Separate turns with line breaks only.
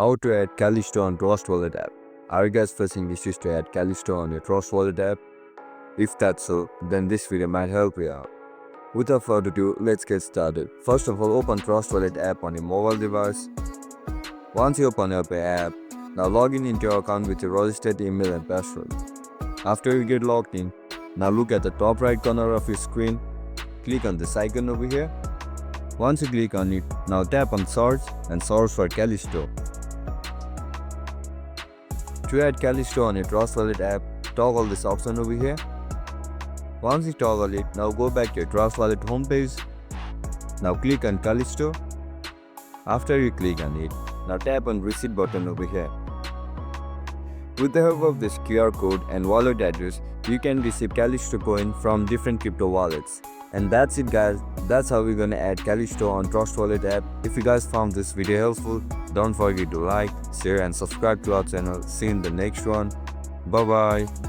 How to add Callisto on Trust Wallet app. Are you guys facing issues to add Callisto on your Trust Wallet app? If that's so, then this video might help you out. Without further ado, let's get started. First of all, open Trust Wallet app on your mobile device. Once you open up your app, now log in into your account with your registered email and password. After you get logged in, now look at the top right corner of your screen. Click on this icon over here. Once you click on it, now tap on search and search for Callisto. To add Callisto on your Trust Wallet app, toggle this option over here. Once you toggle it, now go back to your Trust Wallet homepage. Now click on Callisto. After you click on it, now tap on receipt button over here. With the help of this QR code and wallet address, you can receive Callisto coin from different crypto wallets. And that's it guys, that's how we're gonna add Callisto on Trust Wallet app. If you guys found this video helpful, don't forget to like, share and subscribe to our channel. See you in the next one. Bye bye.